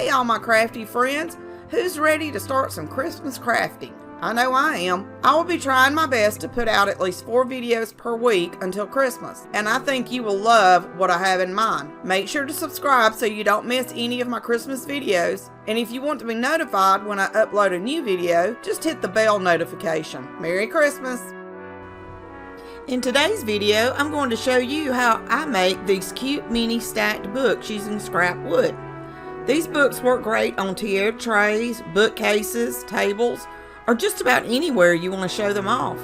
Hey all my crafty friends, who's ready to start some Christmas crafting? I know I am. I will be trying my best to put out at least 4 videos per week until Christmas, and I think you will love what I have in mind. Make sure to subscribe so you don't miss any of my Christmas videos, and if you want to be notified when I upload a new video, just hit the bell notification. Merry Christmas! In today's video, I'm going to show you how I make these cute mini stacked books using scrap wood. These books work great on tiered trays, bookcases, tables, or just about anywhere you want to show them off.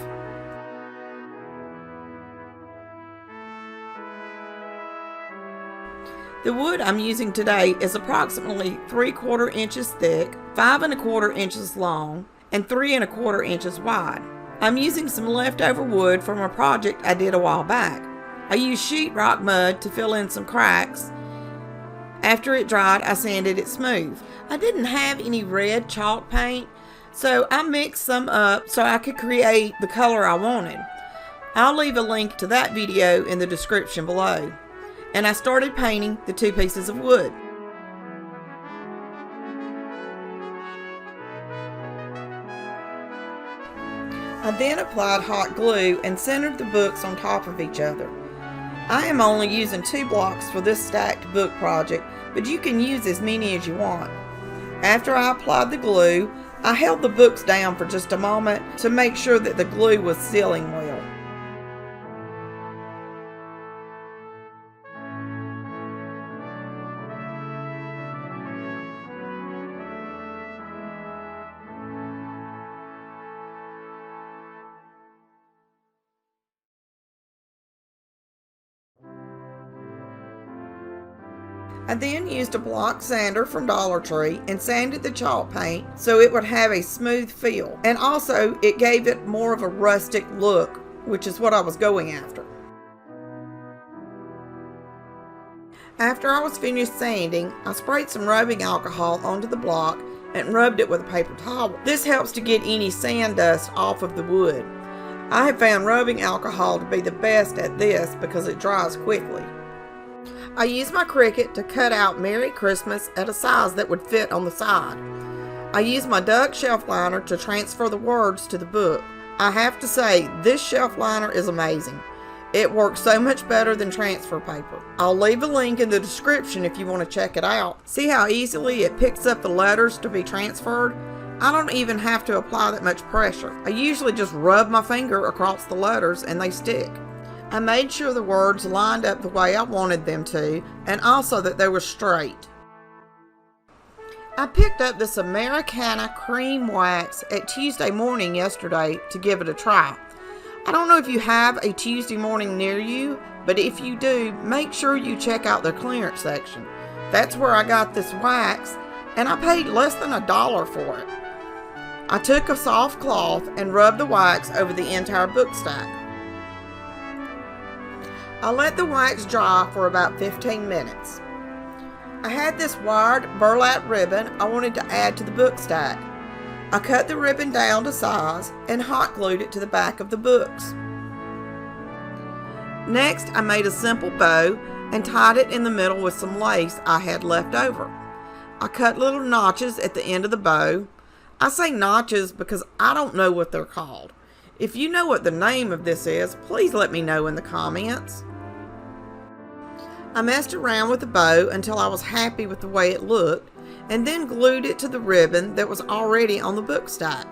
The wood I'm using today is approximately 3/4 inches thick, 5 1/4 inches long, and 3 1/4 inches wide. I'm using some leftover wood from a project I did a while back. I used sheetrock mud to fill in some cracks. After it dried, I sanded it smooth. I didn't have any red chalk paint, so I mixed some up so I could create the color I wanted. I'll leave a link to that video in the description below. And I started painting the 2 pieces of wood. I then applied hot glue and centered the books on top of each other. I am only using 2 blocks for this stacked book project, but you can use as many as you want. After I applied the glue, I held the books down for just a moment to make sure that the glue was sealing well. I then used a block sander from Dollar Tree and sanded the chalk paint so it would have a smooth feel, and also it gave it more of a rustic look, which is what I was going after. After I was finished sanding, I sprayed some rubbing alcohol onto the block and rubbed it with a paper towel. This helps to get any sand dust off of the wood. I have found rubbing alcohol to be the best at this because it dries quickly. I used my Cricut to cut out Merry Christmas at a size that would fit on the side. I used my duck shelf liner to transfer the words to the book. I have to say, this shelf liner is amazing. It works so much better than transfer paper. I'll leave a link in the description if you want to check it out. See how easily it picks up the letters to be transferred? I don't even have to apply that much pressure. I usually just rub my finger across the letters and they stick. I made sure the words lined up the way I wanted them to, and also that they were straight. I picked up this Americana cream wax at Tuesday morning yesterday to give it a try. I don't know if you have a Tuesday morning near you, but if you do, make sure you check out their clearance section. That's where I got this wax, and I paid less than $1 for it. I took a soft cloth and rubbed the wax over the entire book stack. I let the wax dry for about 15 minutes. I had this wired burlap ribbon I wanted to add to the book stack. I cut the ribbon down to size and hot glued it to the back of the books. Next, I made a simple bow and tied it in the middle with some lace I had left over. I cut little notches at the end of the bow. I say notches because I don't know what they're called. If you know what the name of this is, please let me know in the comments. I messed around with the bow until I was happy with the way it looked, and then glued it to the ribbon that was already on the book stack.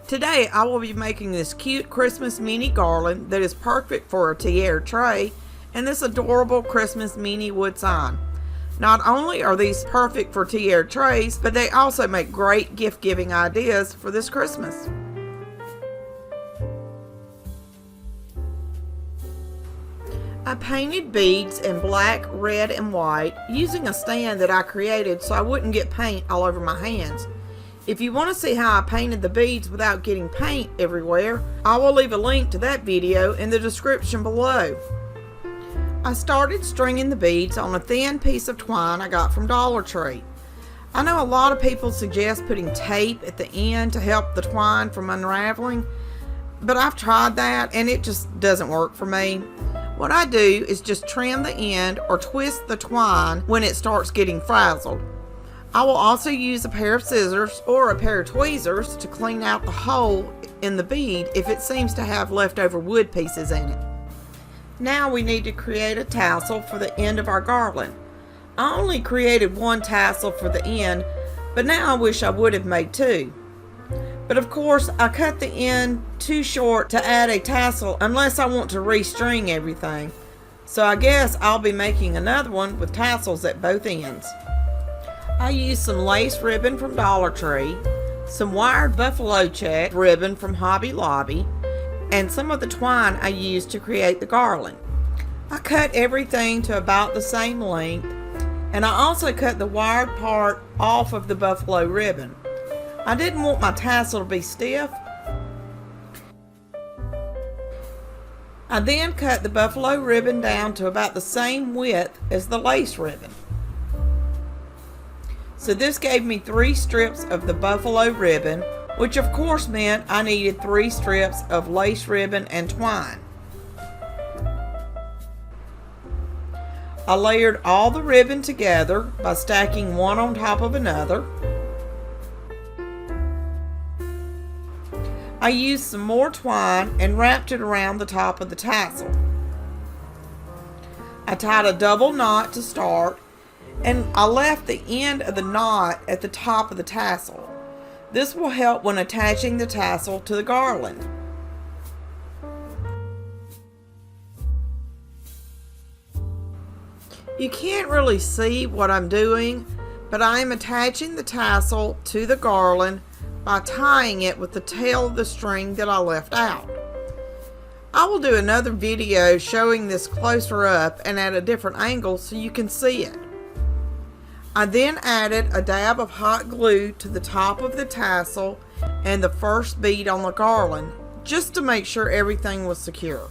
Today I will be making this cute Christmas mini garland that is perfect for a tiered tray and this adorable Christmas mini wood sign. Not only are these perfect for tiered trays, but they also make great gift-giving ideas for this Christmas. I painted beads in black, red, and white using a stand that I created so I wouldn't get paint all over my hands. If you want to see how I painted the beads without getting paint everywhere, I will leave a link to that video in the description below. I started stringing the beads on a thin piece of twine I got from Dollar Tree. I know a lot of people suggest putting tape at the end to help the twine from unraveling, but I've tried that and it just doesn't work for me. What I do is just trim the end or twist the twine when it starts getting frazzled. I will also use a pair of scissors or a pair of tweezers to clean out the hole in the bead if it seems to have leftover wood pieces in it. Now we need to create a tassel for the end of our garland. I only created one tassel for the end, but now I wish I would have made two. But of course, I cut the end too short to add a tassel unless I want to restring everything. So I guess I'll be making another one with tassels at both ends. I used some lace ribbon from Dollar Tree, some wired buffalo check ribbon from Hobby Lobby, and some of the twine I used to create the garland. I cut everything to about the same length, and I also cut the wired part off of the buffalo ribbon. I didn't want my tassel to be stiff. I then cut the buffalo ribbon down to about the same width as the lace ribbon. So this gave me 3 strips of the buffalo ribbon, which of course meant I needed 3 strips of lace ribbon and twine. I layered all the ribbon together by stacking one on top of another. I used some more twine and wrapped it around the top of the tassel. I tied a double knot to start, and I left the end of the knot at the top of the tassel. This will help when attaching the tassel to the garland. You can't really see what I'm doing, but I am attaching the tassel to the garland by tying it with the tail of the string that I left out. I will do another video showing this closer up and at a different angle so you can see it. I then added a dab of hot glue to the top of the tassel and the first bead on the garland, just to make sure everything was secure.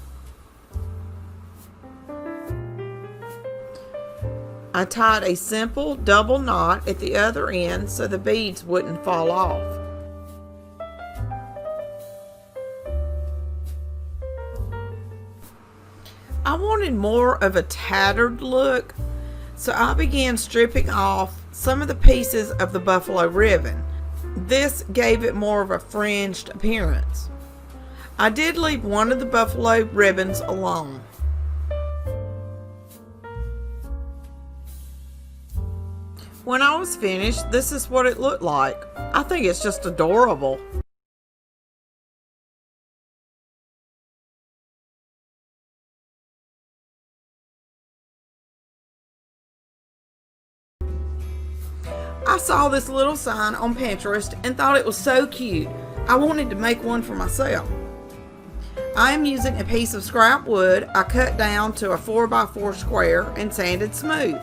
I tied a simple double knot at the other end so the beads wouldn't fall off. I wanted more of a tattered look, so I began stripping off some of the pieces of the buffalo ribbon. This gave it more of a fringed appearance. I did leave one of the buffalo ribbons alone. When I was finished, this is what it looked like. I think it's just adorable. I saw this little sign on Pinterest and thought it was so cute. I wanted to make one for myself. I am using a piece of scrap wood I cut down to a 4x4 square and sanded smooth.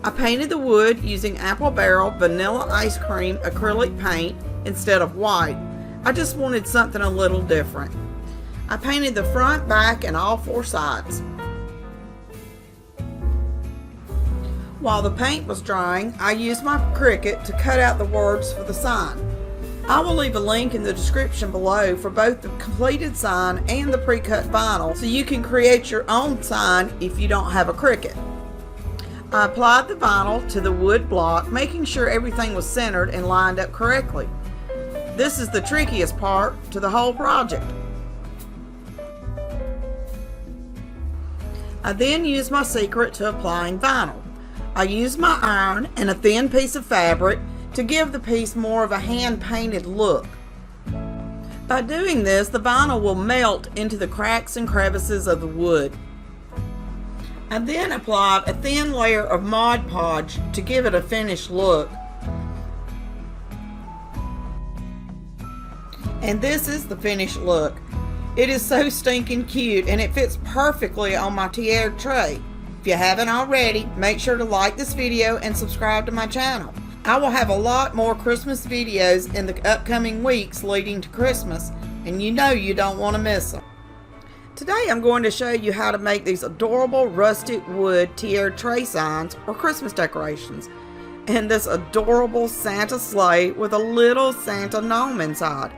I painted the wood using Apple Barrel Vanilla Ice Cream acrylic paint instead of white. I just wanted something a little different. I painted the front, back, and all 4 sides. While the paint was drying, I used my Cricut to cut out the words for the sign. I will leave a link in the description below for both the completed sign and the pre-cut vinyl so you can create your own sign if you don't have a Cricut. I applied the vinyl to the wood block, making sure everything was centered and lined up correctly. This is the trickiest part to the whole project. I then used my secret to applying vinyl. I used my iron and a thin piece of fabric to give the piece more of a hand-painted look. By doing this, the vinyl will melt into the cracks and crevices of the wood. I then applied a thin layer of Mod Podge to give it a finished look. And this is the finished look. It is so stinking cute and it fits perfectly on my tiered tray. If you haven't already, make sure to like this video and subscribe to my channel. I will have a lot more Christmas videos in the upcoming weeks leading to Christmas, and you know you don't want to miss them. Today I'm going to show you how to make these adorable rustic wood tiered tray signs or Christmas decorations. in this adorable Santa sleigh with a little Santa gnome inside.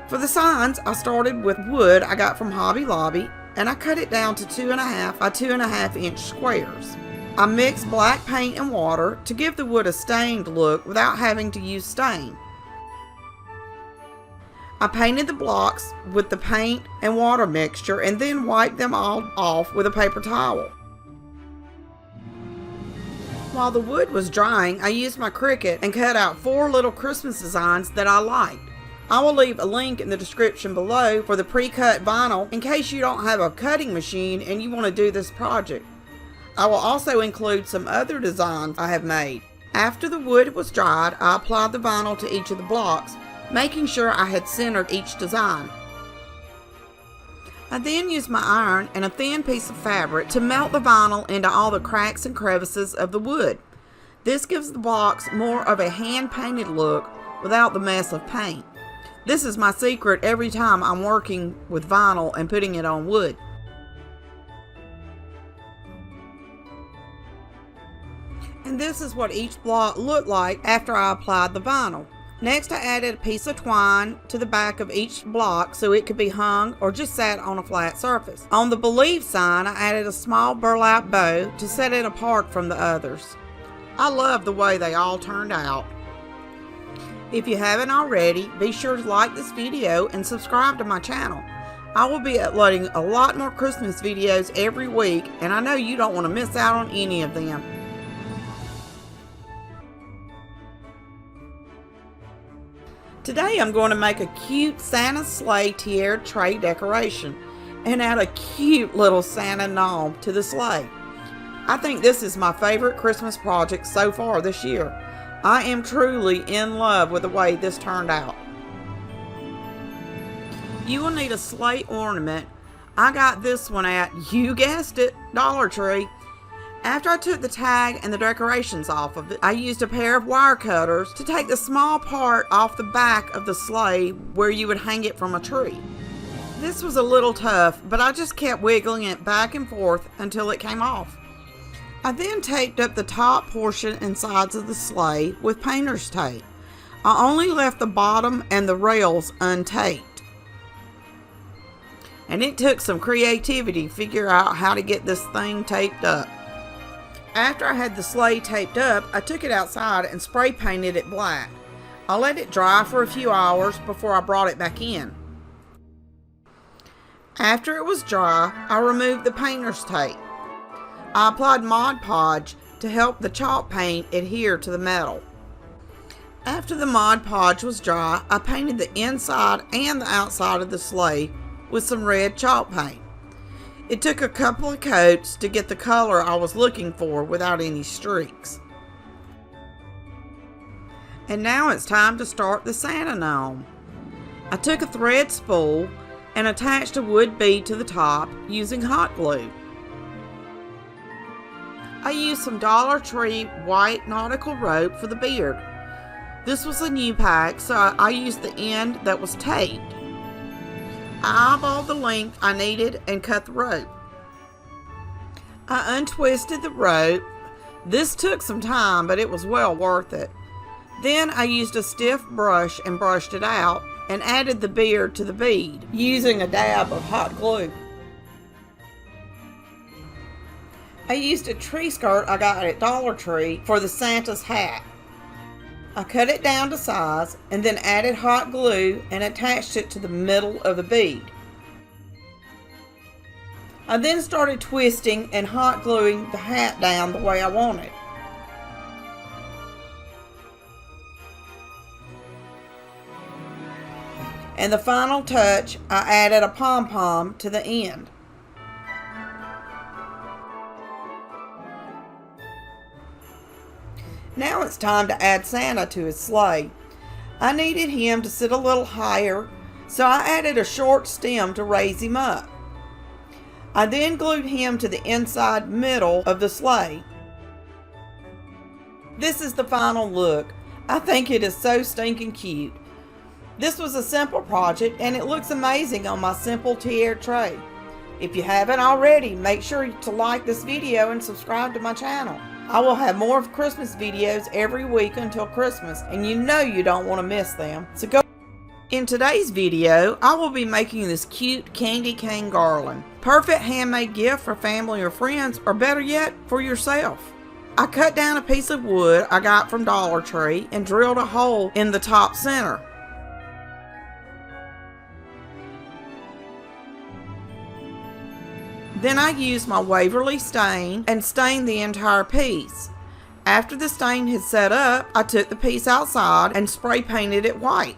For the signs, I started with wood I got from Hobby Lobby, and I cut it down to 2.5 by 2.5 inch squares. I mixed black paint and water to give the wood a stained look without having to use stain. I painted the blocks with the paint and water mixture and then wiped them all off with a paper towel. While the wood was drying, I used my Cricut and cut out 4 little Christmas designs that I liked. I will leave a link in the description below for the pre-cut vinyl in case you don't have a cutting machine and you want to do this project. I will also include some other designs I have made. After the wood was dried, I applied the vinyl to each of the blocks, making sure I had centered each design. I then used my iron and a thin piece of fabric to melt the vinyl into all the cracks and crevices of the wood. This gives the blocks more of a hand-painted look without the mess of paint. This is my secret every time I'm working with vinyl and putting it on wood. And this is what each block looked like after I applied the vinyl. Next, I added a piece of twine to the back of each block so it could be hung or just sat on a flat surface. On the Believe sign, I added a small burlap bow to set it apart from the others. I love the way they all turned out. If you haven't already, be sure to like this video and subscribe to my channel. I will be uploading a lot more Christmas videos every week, and I know you don't want to miss out on any of them. Today I'm going to make a cute Santa sleigh tiara tray decoration and add a cute little Santa gnome to the sleigh. I think this is my favorite Christmas project so far this year. I am truly in love with the way this turned out. You will need a sleigh ornament. I got this one at, you guessed it, Dollar Tree. After I took the tag and the decorations off of it, I used a pair of wire cutters to take the small part off the back of the sleigh where you would hang it from a tree. This was a little tough, but I just kept wiggling it back and forth until it came off. I then taped up the top portion and sides of the sleigh with painter's tape. I only left the bottom and the rails untaped. And it took some creativity to figure out how to get this thing taped up. After I had the sleigh taped up, I took it outside and spray painted it black. I let it dry for a few hours before I brought it back in. After it was dry, I removed the painter's tape. I applied Mod Podge to help the chalk paint adhere to the metal. After the Mod Podge was dry, I painted the inside and the outside of the sleigh with some red chalk paint. It took a couple of coats to get the color I was looking for without any streaks. And now it's time to start the Santa gnome. I took a thread spool and attached a wood bead to the top using hot glue. I used some Dollar Tree white nautical rope for the beard. This was a new pack, so I used the end that was taped. I eyeballed the length I needed and cut the rope. I untwisted the rope. This took some time, but it was well worth it. Then I used a stiff brush and brushed it out and added the beard to the bead using a dab of hot glue. I used a tree skirt I got at Dollar Tree for the Santa's hat. I cut it down to size and then added hot glue and attached it to the middle of the bead. I then started twisting and hot gluing the hat down the way I wanted. And the final touch, I added a pom-pom to the end. Now it's time to add Santa to his sleigh. I needed him to sit a little higher, so I added a short stem to raise him up. I then glued him to the inside middle of the sleigh. This is the final look. I think it is so stinking cute. This was a simple project and it looks amazing on my simple tiara tray. If you haven't already, make sure to like this video and subscribe to my channel. I will have more of Christmas videos every week until Christmas, and you know you don't want to miss them. So go. In today's video, I will be making this cute candy cane garland. Perfect handmade gift for family or friends, or better yet, for yourself. I cut down a piece of wood I got from Dollar Tree and drilled a hole in the top center. Then I used my Waverly stain and stained the entire piece. After the stain had set up, I took the piece outside and spray painted it white.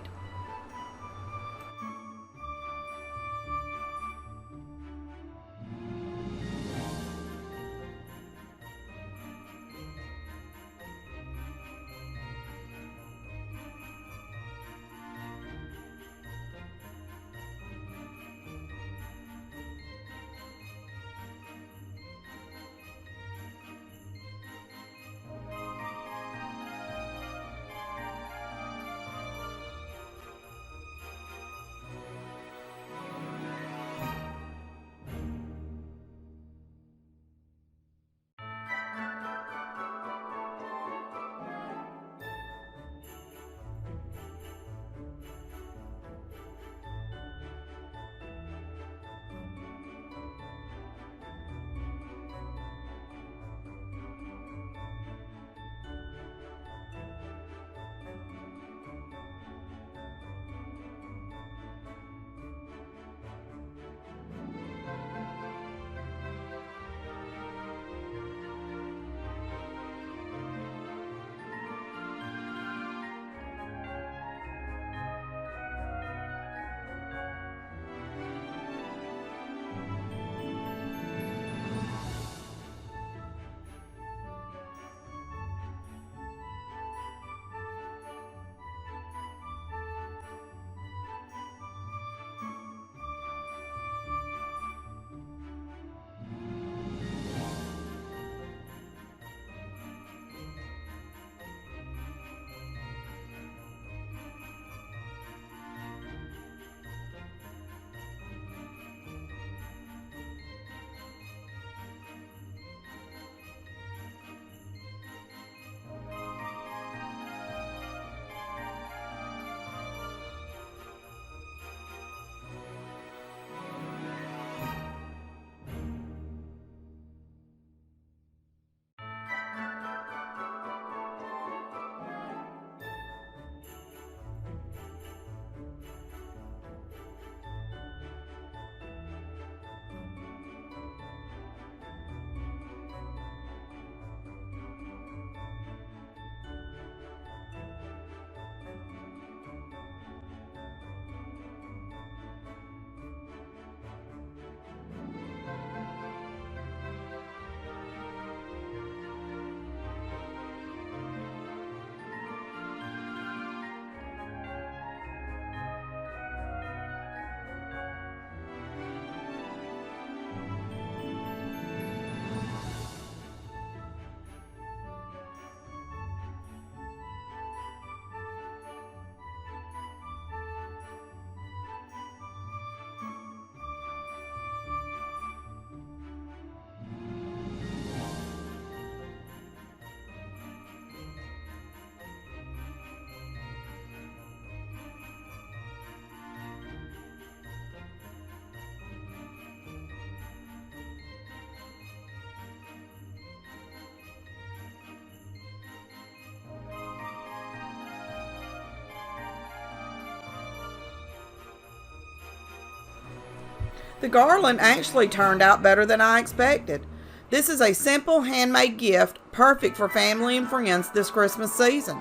The garland actually turned out better than I expected. This is a simple handmade gift, perfect for family and friends this Christmas season.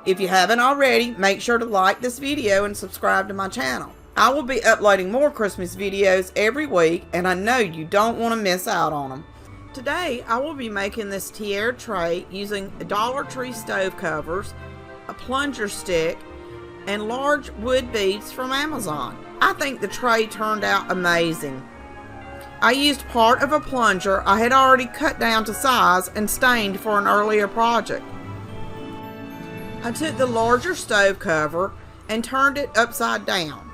If you haven't already, make sure to like this video and subscribe to my channel. I will be uploading more Christmas videos every week, and I know you don't want to miss out on them. Today, I will be making this tiara tray using Dollar Tree stove covers, a plunger stick, and large wood beads from Amazon. I think the tray turned out amazing. I used part of a plunger I had already cut down to size and stained for an earlier project. I took the larger stove cover and turned it upside down.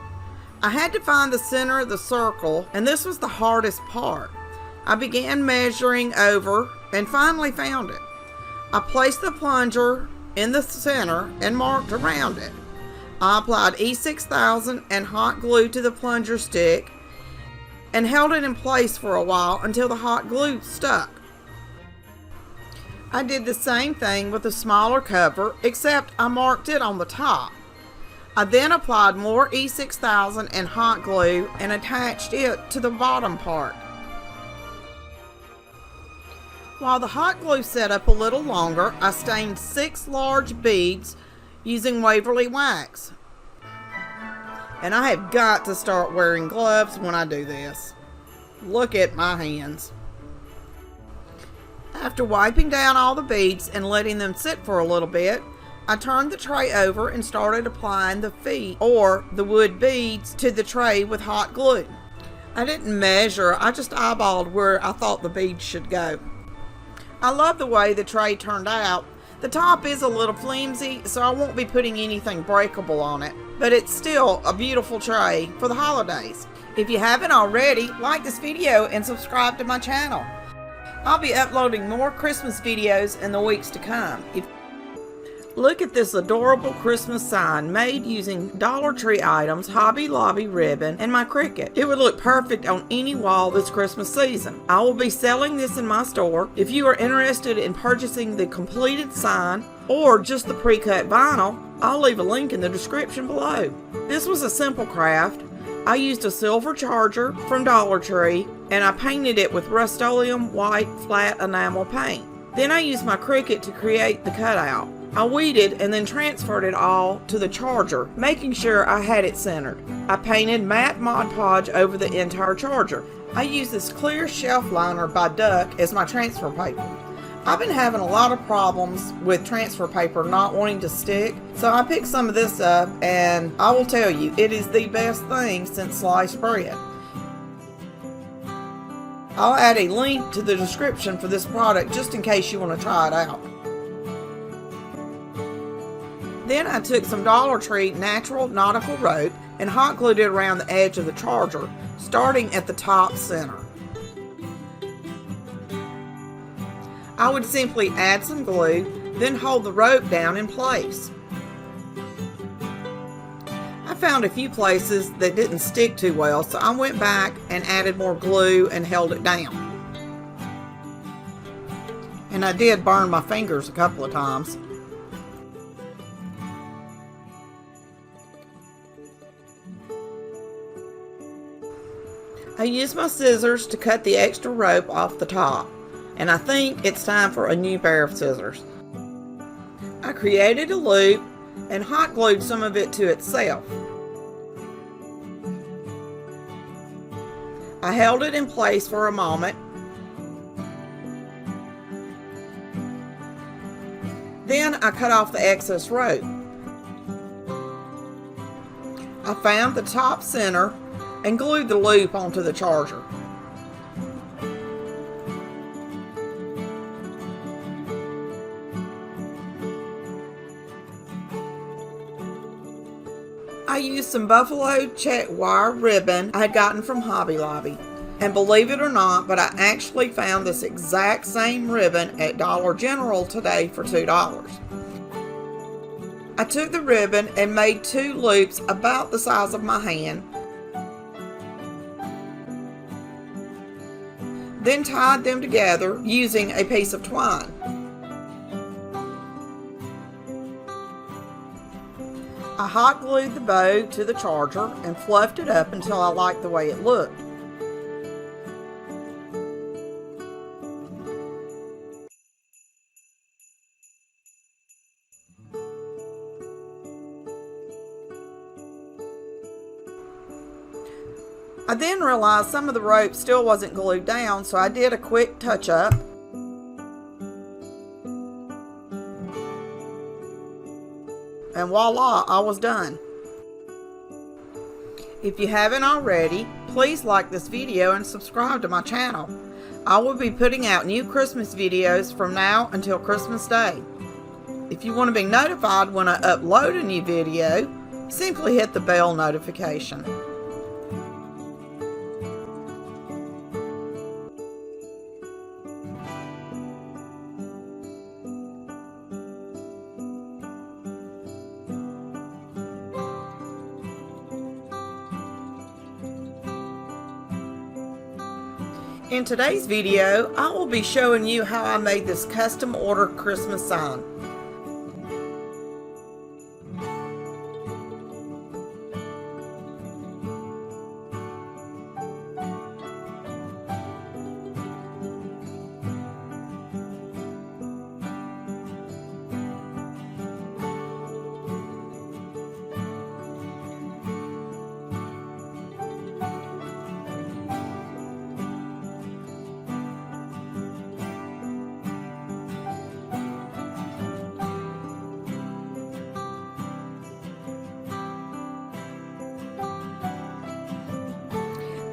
I had to find the center of the circle, and this was the hardest part. I began measuring over and finally found it. I placed the plunger in the center and marked around it. I applied E6000 and hot glue to the plunger stick and held it in place for a while until the hot glue stuck. I did the same thing with the smaller cover, except I marked it on the top. I then applied more E6000 and hot glue and attached it to the bottom part. While the hot glue set up a little longer, I stained 6 large beads using Waverly wax. And I have got to start wearing gloves when I do this. Look at my hands. After wiping down all the beads and letting them sit for a little bit, I turned the tray over and started applying the feet, or the wood beads, to the tray with hot glue. I didn't measure, I just eyeballed where I thought the beads should go. I love the way the tray turned out. The top is a little flimsy, so I won't be putting anything breakable on it, but it's still a beautiful tray for the holidays. If you haven't already, like this video and subscribe to my channel. I'll be uploading more Christmas videos in the weeks to come. Look at this adorable Christmas sign made using Dollar Tree items, Hobby Lobby ribbon, and my Cricut. It would look perfect on any wall this Christmas season. I will be selling this in my store. If you are interested in purchasing the completed sign or just the pre-cut vinyl, I'll leave a link in the description below. This was a simple craft. I used a silver charger from Dollar Tree and I painted it with Rust-Oleum white flat enamel paint. Then I used my Cricut to create the cutout. I weeded and then transferred it all to the charger, making sure I had it centered. I painted matte Mod Podge over the entire charger. I used this clear shelf liner by Duck as my transfer paper. I've been having a lot of problems with transfer paper not wanting to stick, so I picked some of this up and I will tell you, it is the best thing since sliced bread. I'll add a link to the description for this product just in case you want to try it out. Then I took some Dollar Tree natural nautical rope and hot glued it around the edge of the charger, starting at the top center. I would simply add some glue, then hold the rope down in place. I found a few places that didn't stick too well, so I went back and added more glue and held it down. And I did burn my fingers a couple of times. I used my scissors to cut the extra rope off the top, and I think it's time for a new pair of scissors. I created a loop and hot glued some of it to itself. I held it in place for a moment. Then I cut off the excess rope. I found the top center and glued the loop onto the charger. I used some buffalo check wire ribbon I had gotten from Hobby Lobby. And believe it or not, but I actually found this exact same ribbon at Dollar General today for $2. I took the ribbon and made 2 loops about the size of my hand, then tied them together using a piece of twine. I hot glued the bow to the charger and fluffed it up until I liked the way it looked. I then realized some of the rope still wasn't glued down, so I did a quick touch-up. And voila, I was done. If you haven't already, please like this video and subscribe to my channel. I will be putting out new Christmas videos from now until Christmas Day. If you want to be notified when I upload a new video, simply hit the bell notification. In today's video, I will be showing you how I made this custom order Christmas sign.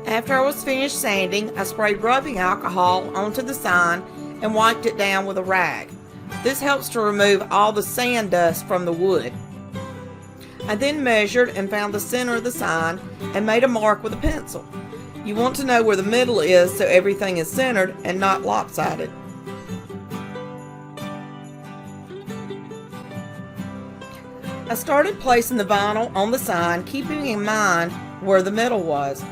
After I was finished sanding, I sprayed rubbing alcohol onto the sign and wiped it down with a rag. This helps to remove all the sand dust from the wood. I then measured and found the center of the sign and made a mark with a pencil. You want to know where the middle is so everything is centered and not lopsided. I started placing the vinyl on the sign, keeping in mind where the middle was.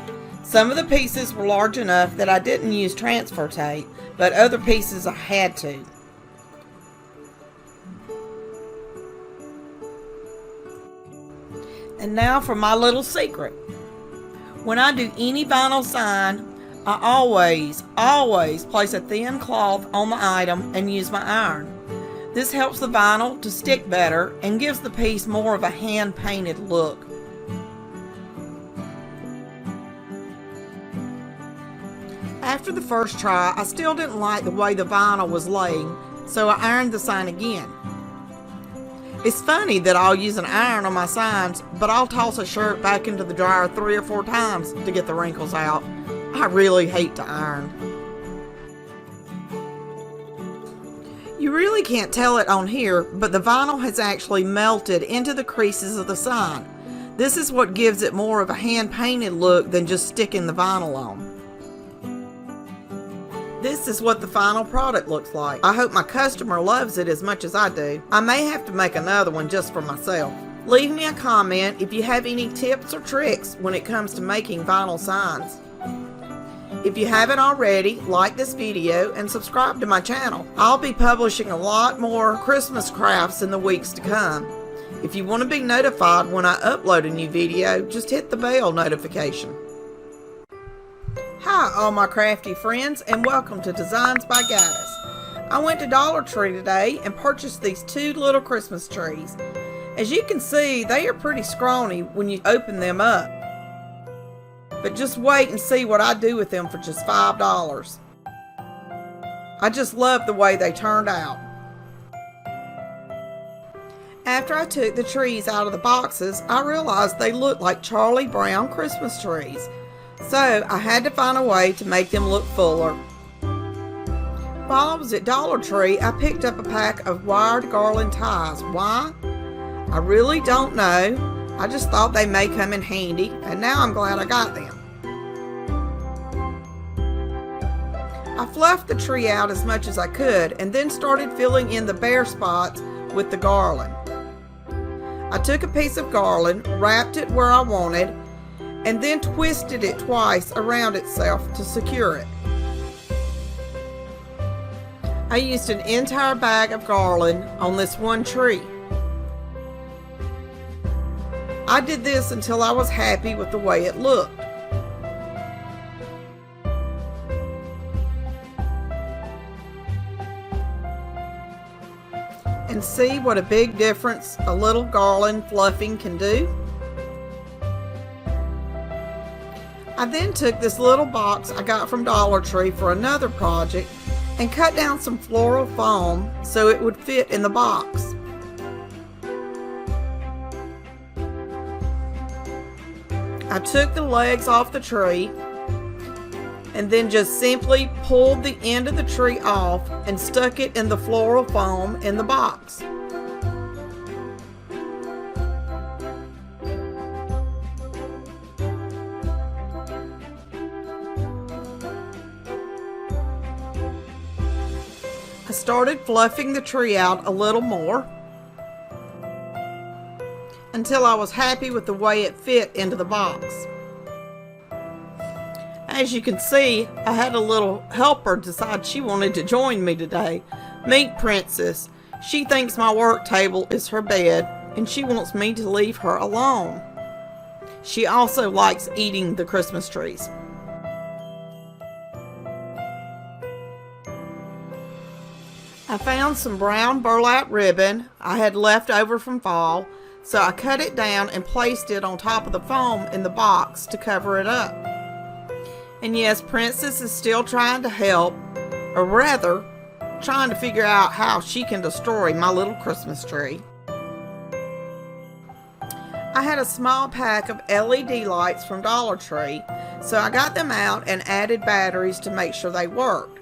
Some of the pieces were large enough that I didn't use transfer tape, but other pieces I had to. And now for my little secret. When I do any vinyl sign, I always place a thin cloth on the item and use my iron. This helps the vinyl to stick better and gives the piece more of a hand-painted look. After the first try, I still didn't like the way the vinyl was laying, so I ironed the sign again. It's funny that I'll use an iron on my signs, but I'll toss a shirt back into the dryer 3 or 4 times to get the wrinkles out. I really hate to iron. You really can't tell it on here, but the vinyl has actually melted into the creases of the sign. This is what gives it more of a hand-painted look than just sticking the vinyl on. This is what the final product looks like. I hope my customer loves it as much as I do. I may have to make another one just for myself. Leave me a comment if you have any tips or tricks when it comes to making vinyl signs. If you haven't already, like this video and subscribe to my channel. I'll be publishing a lot more Christmas crafts in the weeks to come. If you want to be notified when I upload a new video, just hit the bell notification. Hi all my crafty friends, and welcome to Designs by Gaddis. I went to Dollar Tree today and purchased these 2 little Christmas trees. As you can see, they are pretty scrawny when you open them up. But just wait and see what I do with them for just $5. I just love the way they turned out. After I took the trees out of the boxes, I realized they looked like Charlie Brown Christmas trees. So I had to find a way to make them look fuller. While I was at Dollar Tree, I picked up a pack of wired Garland ties. Why? I really don't know. I just thought they may come in handy, and now I'm glad I got them. I fluffed the tree out as much as I could and then started filling in the bare spots with the garland. I took a piece of garland, wrapped it where I wanted, and then twisted it twice around itself to secure it. I used an entire bag of garland on this one tree. I did this until I was happy with the way it looked. And see what a big difference a little garland fluffing can do? I then took this little box I got from Dollar Tree for another project and cut down some floral foam so it would fit in the box. I took the legs off the tree and then just simply pulled the end of the tree off and stuck it in the floral foam in the box. I started fluffing the tree out a little more until I was happy with the way it fit into the box. As you can see, I had a little helper decide she wanted to join me today. Meet Princess. She thinks my work table is her bed, and she wants me to leave her alone. She also likes eating the Christmas trees. I found some brown burlap ribbon I had left over from fall, so I cut it down and placed it on top of the foam in the box to cover it up. And yes, Princess is still trying to help, or rather, trying to figure out how she can destroy my little Christmas tree. I had a small pack of LED lights from Dollar Tree, so I got them out and added batteries to make sure they worked.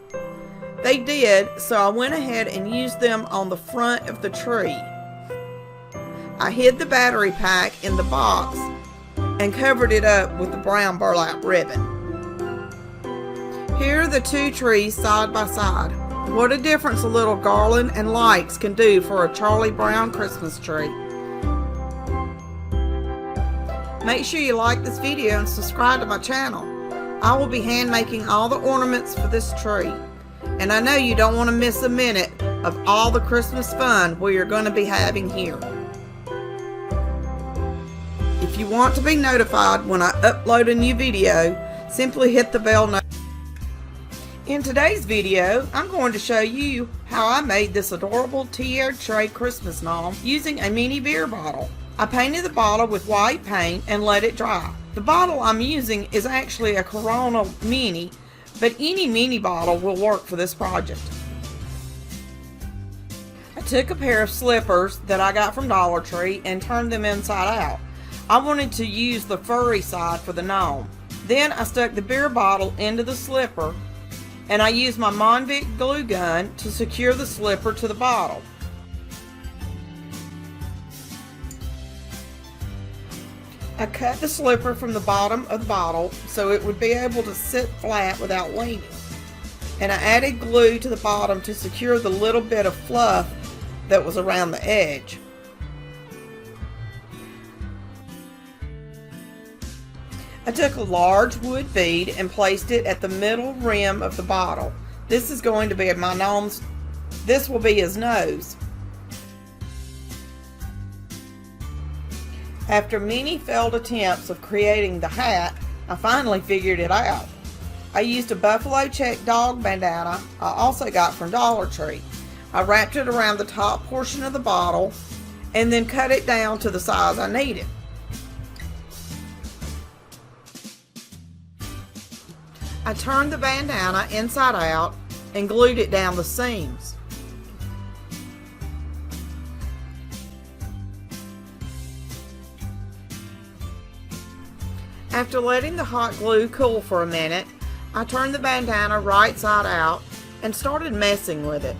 They did, so I went ahead and used them on the front of the tree. I hid the battery pack in the box and covered it up with the brown burlap ribbon. Here are the two trees side by side. What a difference a little garland and lights can do for a Charlie Brown Christmas tree. Make sure you like this video and subscribe to my channel. I will be hand making all the ornaments for this tree. And I know you don't want to miss a minute of all the Christmas fun we are going to be having here. If you want to be notified when I upload a new video, simply hit the bell notification. In today's video, I'm going to show you how I made this adorable tiered tray Christmas gnome using a mini beer bottle. I painted the bottle with white paint and let it dry. The bottle I'm using is actually a Corona Mini, but any mini bottle will work for this project. I took a pair of slippers that I got from Dollar Tree and turned them inside out. I wanted to use the furry side for the gnome. Then I stuck the beer bottle into the slipper, and I used my Monvic glue gun to secure the slipper to the bottle. I cut the slipper from the bottom of the bottle so it would be able to sit flat without leaning. And I added glue to the bottom to secure the little bit of fluff that was around the edge. I took a large wood bead and placed it at the middle rim of the bottle. This is going to be my gnome's, this will be his nose. After many failed attempts of creating the hat, I finally figured it out. I used a buffalo check dog bandana I also got from Dollar Tree. I wrapped it around the top portion of the bottle and then cut it down to the size I needed. I turned the bandana inside out and glued it down the seams. After letting the hot glue cool for a minute, I turned the bandana right side out and started messing with it.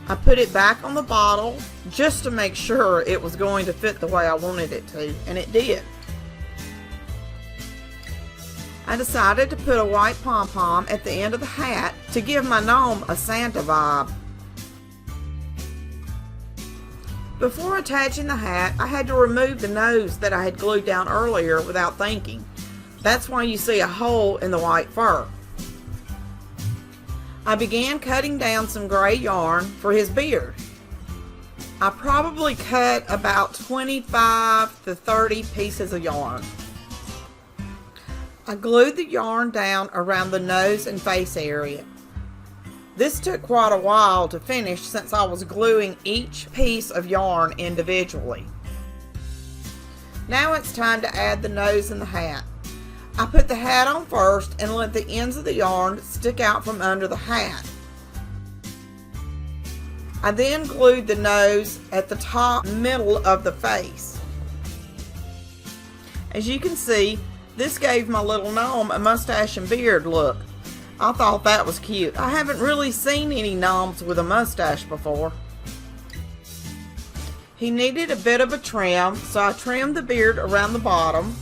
I put it back on the bottle just to make sure it was going to fit the way I wanted it to, and it did. I decided to put a white pom-pom at the end of the hat to give my gnome a Santa vibe. Before attaching the hat, I had to remove the nose that I had glued down earlier without thinking. That's why you see a hole in the white fur. I began cutting down some gray yarn for his beard. I probably cut about 25 to 30 pieces of yarn. I glued the yarn down around the nose and face area. This took quite a while to finish since I was gluing each piece of yarn individually. Now it's time to add the nose and the hat. I put the hat on first and let the ends of the yarn stick out from under the hat. I then glued the nose at the top middle of the face. As you can see, this gave my little gnome a mustache and beard look. I thought that was cute. I haven't really seen any gnomes with a mustache before. He needed a bit of a trim, so I trimmed the beard around the bottom.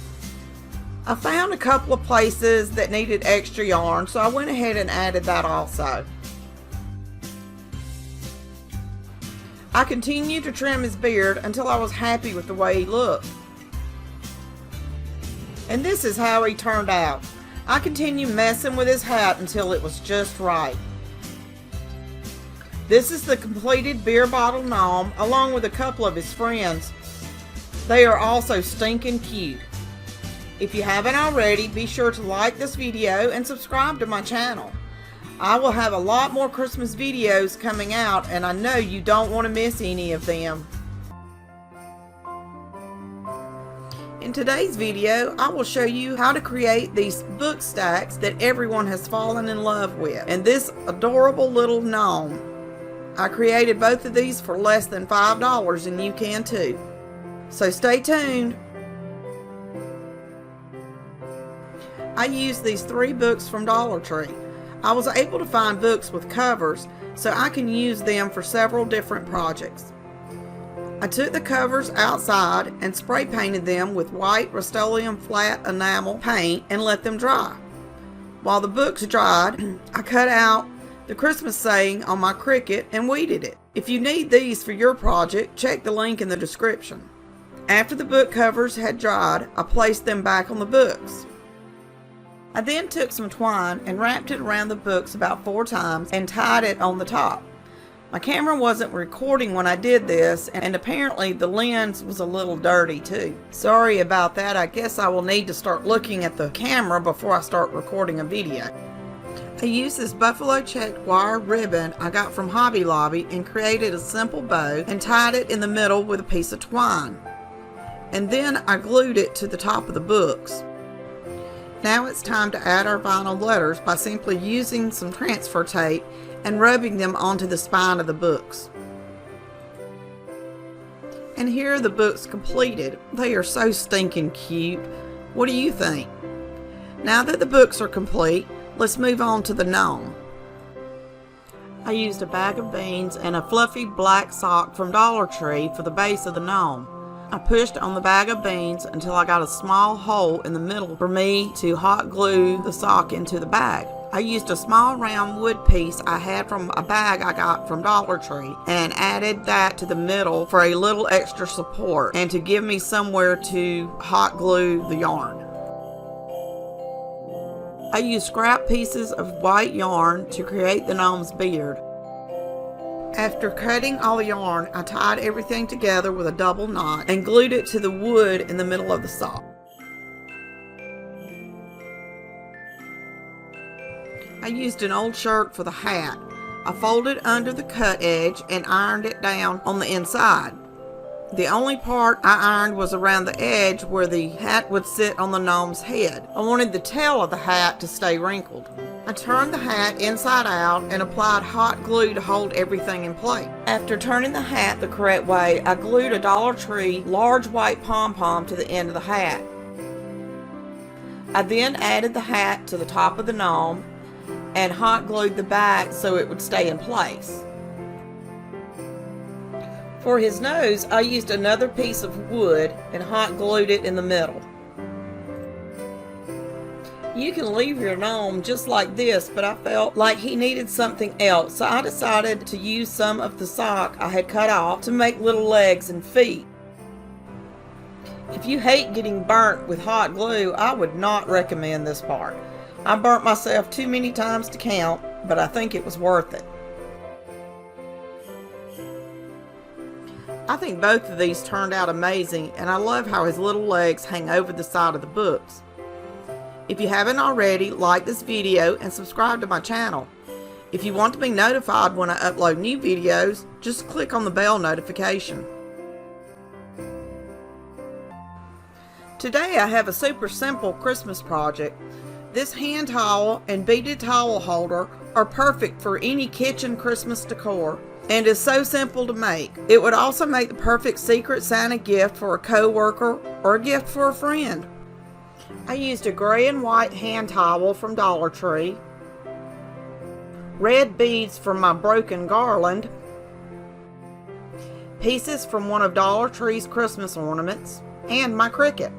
I found a couple of places that needed extra yarn, so I went ahead and added that also. I continued to trim his beard until I was happy with the way he looked. And this is how he turned out. I continued messing with his hat until it was just right. This is the completed beer bottle gnome along with a couple of his friends. They are also stinking cute. If you haven't already, be sure to like this video and subscribe to my channel. I will have a lot more Christmas videos coming out, and I know you don't want to miss any of them. In today's video, I will show you how to create these book stacks that everyone has fallen in love with, and this adorable little gnome. I created both of these for less than $5, and you can too. So stay tuned. I used these 3 books from Dollar Tree. I was able to find books with covers so I can use them for several different projects. I took the covers outside and spray painted them with white Rust-Oleum flat enamel paint and let them dry. While the books dried, I cut out the Christmas saying on my Cricut and weeded it. If you need these for your project, check the link in the description. After the book covers had dried, I placed them back on the books. I then took some twine and wrapped it around the books about 4 times and tied it on the top. My camera wasn't recording when I did this, and apparently the lens was a little dirty too. Sorry about that. I guess I will need to start looking at the camera before I start recording a video. I used this buffalo checked wire ribbon I got from Hobby Lobby and created a simple bow and tied it in the middle with a piece of twine. And then I glued it to the top of the books. Now it's time to add our vinyl letters by simply using some transfer tape and rubbing them onto the spine of the books. And here are the books completed. They are so stinking cute. What do you think? Now that the books are complete, let's move on to the gnome. I used a bag of beans and a fluffy black sock from Dollar Tree for the base of the gnome. I pushed on the bag of beans until I got a small hole in the middle for me to hot glue the sock into the bag. I used a small round wood piece I had from a bag I got from Dollar Tree and added that to the middle for a little extra support and to give me somewhere to hot glue the yarn. I used scrap pieces of white yarn to create the gnome's beard. After cutting all the yarn, I tied everything together with a double knot and glued it to the wood in the middle of the sock. I used an old shirt for the hat. I folded under the cut edge and ironed it down on the inside. The only part I ironed was around the edge where the hat would sit on the gnome's head. I wanted the tail of the hat to stay wrinkled. I turned the hat inside out and applied hot glue to hold everything in place. After turning the hat the correct way, I glued a Dollar Tree large white pom-pom to the end of the hat. I then added the hat to the top of the gnome and hot glued the back so it would stay in place. For his nose, I used another piece of wood and hot glued it in the middle. You can leave your gnome just like this, but I felt like he needed something else, so I decided to use some of the sock I had cut off to make little legs and feet. If you hate getting burnt with hot glue, I would not recommend this part. I burnt myself too many times to count, but I think it was worth it. I think both of these turned out amazing, and I love how his little legs hang over the side of the books. If you haven't already, like this video and subscribe to my channel. If you want to be notified when I upload new videos, just click on the bell notification. Today I have a super simple Christmas project. This hand towel and beaded towel holder are perfect for any kitchen Christmas decor and is so simple to make. It would also make the perfect Secret Santa gift for a co-worker or a gift for a friend. I used a gray and white hand towel from Dollar Tree, red beads from my broken garland, pieces from one of Dollar Tree's Christmas ornaments, and my Cricut.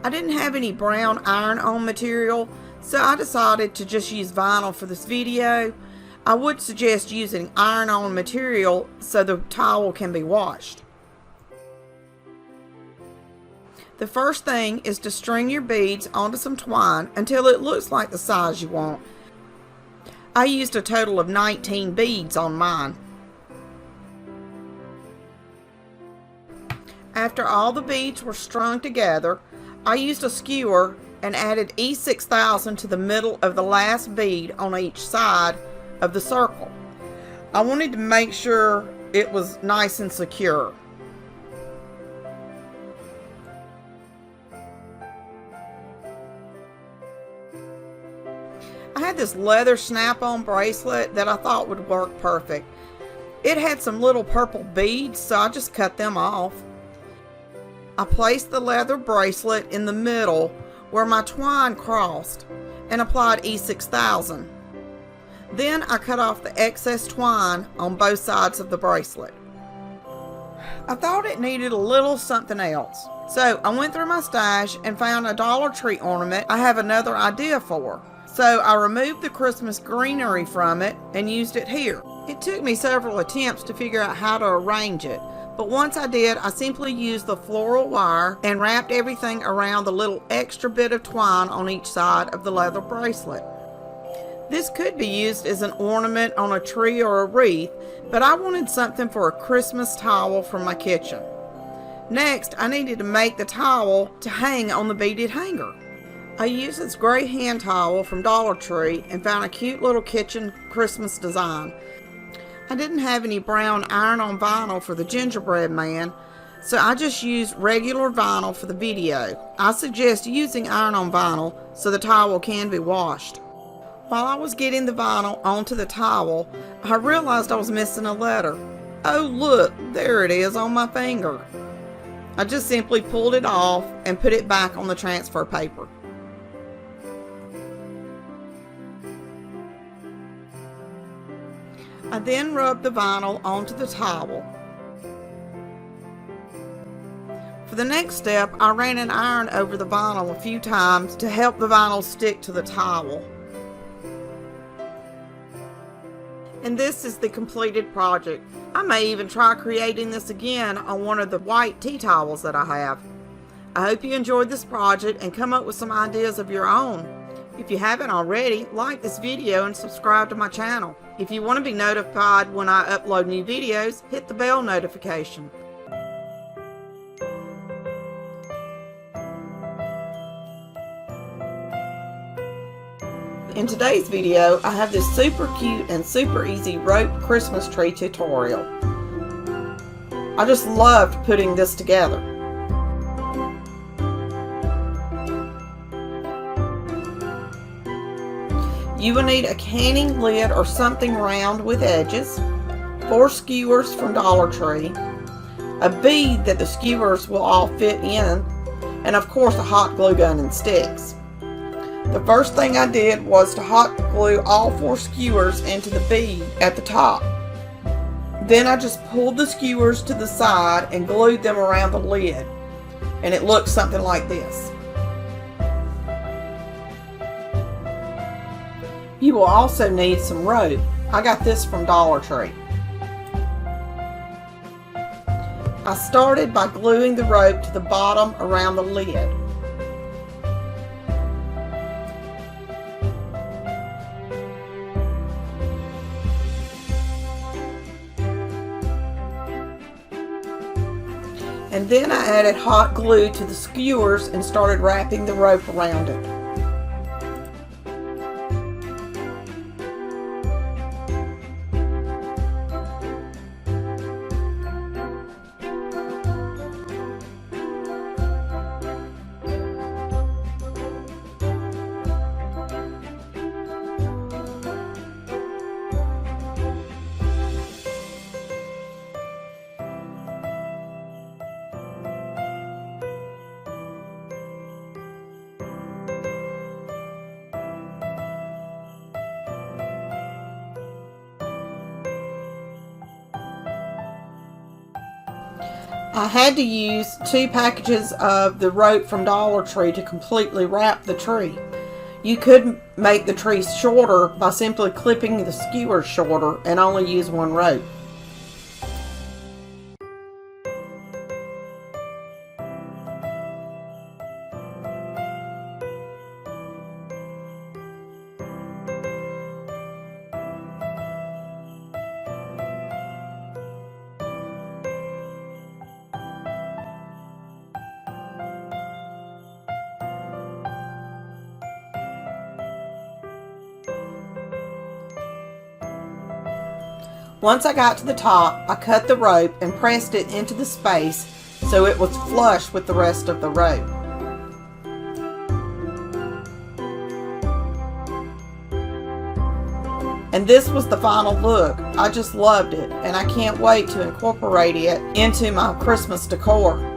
I didn't have any brown iron-on material, so I decided to just use vinyl for this video. I would suggest using iron-on material so the towel can be washed. The first thing is to string your beads onto some twine until it looks like the size you want. I used a total of 19 beads on mine. After all the beads were strung together, I used a skewer and added E6000 to the middle of the last bead on each side of the circle. I wanted to make sure it was nice and secure. I had this leather snap-on bracelet that I thought would work perfect. It had some little purple beads, so I just cut them off. I placed the leather bracelet in the middle where my twine crossed and applied E6000. Then I cut off the excess twine on both sides of the bracelet. I thought it needed a little something else, so I went through my stash and found a Dollar Tree ornament I have another idea for. So I removed the Christmas greenery from it and used it here. It took me several attempts to figure out how to arrange it, but once I did, I simply used the floral wire and wrapped everything around the little extra bit of twine on each side of the leather bracelet. This could be used as an ornament on a tree or a wreath, but I wanted something for a Christmas towel from my kitchen. Next, I needed to make the towel to hang on the beaded hanger. I used this gray hand towel from Dollar Tree and found a cute little kitchen Christmas design. I didn't have any brown iron-on vinyl for the gingerbread man, so I just used regular vinyl for the video. I suggest using iron-on vinyl so the towel can be washed. While I was getting the vinyl onto the towel, I realized I was missing a letter. Oh look, there it is on my finger. I just simply pulled it off and put it back on the transfer paper. I then rubbed the vinyl onto the towel. For the next step, I ran an iron over the vinyl a few times to help the vinyl stick to the towel. And this is the completed project. I may even try creating this again on one of the white tea towels that I have. I hope you enjoyed this project and come up with some ideas of your own. If you haven't already, like this video and subscribe to my channel. If you want to be notified when I upload new videos, hit the bell notification. In today's video, I have this super cute and super easy rope Christmas tree tutorial. I just loved putting this together. You will need a canning lid or something round with edges, 4 skewers from Dollar Tree, a bead that the skewers will all fit in, and of course a hot glue gun and sticks. The first thing I did was to hot glue all 4 skewers into the bead at the top. Then I just pulled the skewers to the side and glued them around the lid, and it looks something like this. You will also need some rope. I got this from Dollar Tree. I started by gluing the rope to the bottom around the lid. And then I added hot glue to the skewers and started wrapping the rope around it. I had to use 2 packages of the rope from Dollar Tree to completely wrap the tree. You could make the tree shorter by simply clipping the skewers shorter and only use 1 rope. Once I got to the top, I cut the rope and pressed it into the space so it was flush with the rest of the rope. And this was the final look. I just loved it, and I can't wait to incorporate it into my Christmas decor.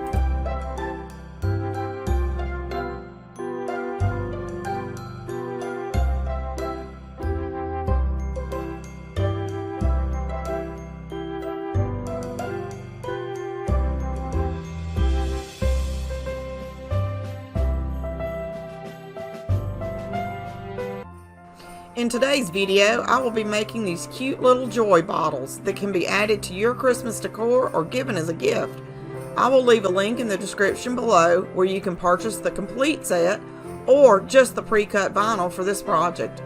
In today's video, I will be making these cute little joy bottles that can be added to your Christmas decor or given as a gift. I will leave a link in the description below where you can purchase the complete set or just the pre-cut vinyl for this project.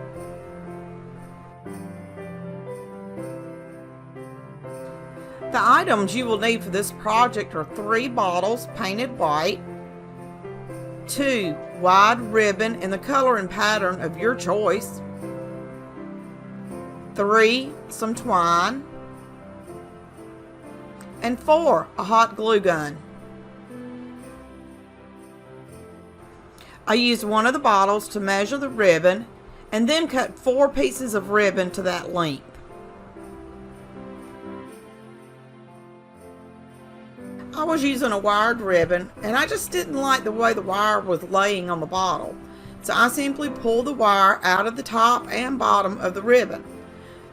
The items you will need for this project are 3 bottles painted white, 2 wide ribbon in the color and pattern of your choice, 3 some twine, and 4 a hot glue gun. I used one of the bottles to measure the ribbon and then cut 4 pieces of ribbon to that length. I was using a wired ribbon and I just didn't like the way the wire was laying on the bottle, so I simply pulled the wire out of the top and bottom of the ribbon.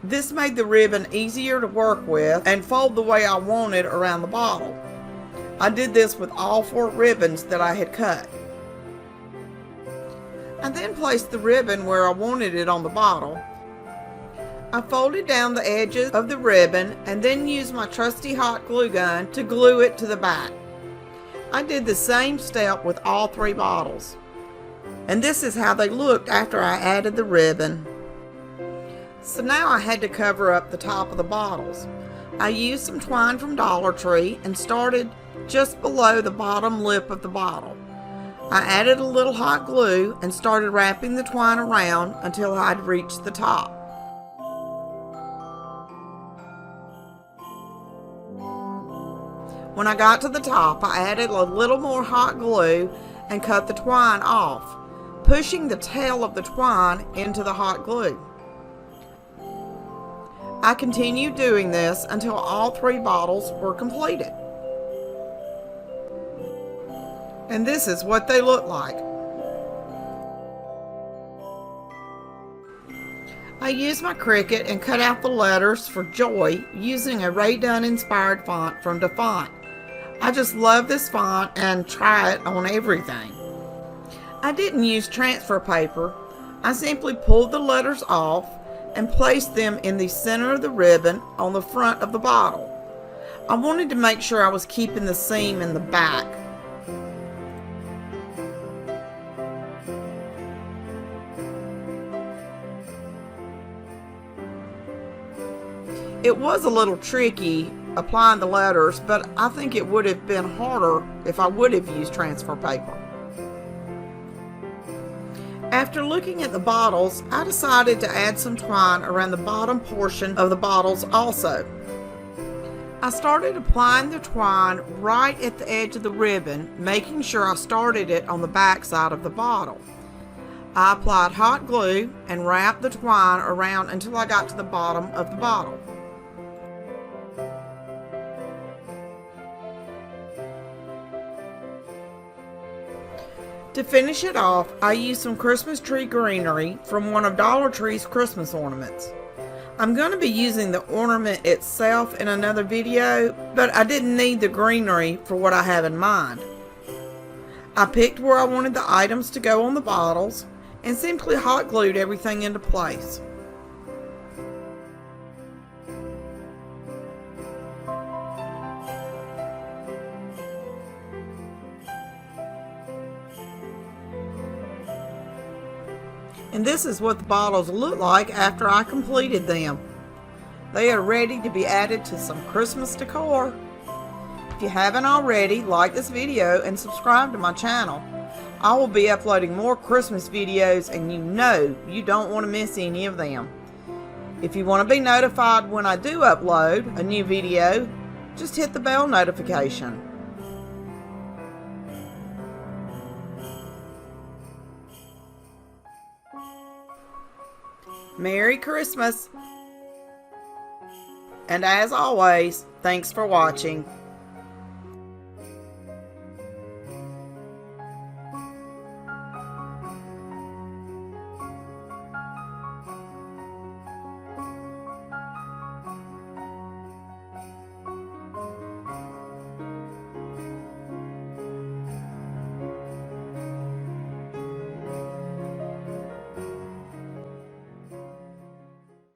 This made the ribbon easier to work with and fold the way I wanted around the bottle. I did this with all 4 ribbons that I had cut. I then placed the ribbon where I wanted it on the bottle. I folded down the edges of the ribbon and then used my trusty hot glue gun to glue it to the back. I did the same step with all 3 bottles. And this is how they looked after I added the ribbon. So now I had to cover up the top of the bottles. I used some twine from Dollar Tree and started just below the bottom lip of the bottle. I added a little hot glue and started wrapping the twine around until I'd reached the top. When I got to the top, I added a little more hot glue and cut the twine off, pushing the tail of the twine into the hot glue. I continued doing this until all 3 bottles were completed. And this is what they look like. I used my Cricut and cut out the letters for Joy using a Ray Dunn inspired font from DeFont. I just love this font and try it on everything. I didn't use transfer paper. I simply pulled the letters off and placed them in the center of the ribbon on the front of the bottle. I wanted to make sure I was keeping the seam in the back. It was a little tricky applying the letters, but I think it would have been harder if I would have used transfer paper. After looking at the bottles, I decided to add some twine around the bottom portion of the bottles also. I started applying the twine right at the edge of the ribbon, making sure I started it on the back side of the bottle. I applied hot glue and wrapped the twine around until I got to the bottom of the bottle. To finish it off, I used some Christmas tree greenery from one of Dollar Tree's Christmas ornaments. I'm going to be using the ornament itself in another video, but I didn't need the greenery for what I have in mind. I picked where I wanted the items to go on the bottles and simply hot glued everything into place. And this is what the bottles look like after I completed them. They are ready to be added to some Christmas decor. If you haven't already, like this video and subscribe to my channel. I will be uploading more Christmas videos and you know you don't want to miss any of them. If you want to be notified when I do upload a new video, just hit the bell notification. Merry Christmas! And as always, thanks for watching.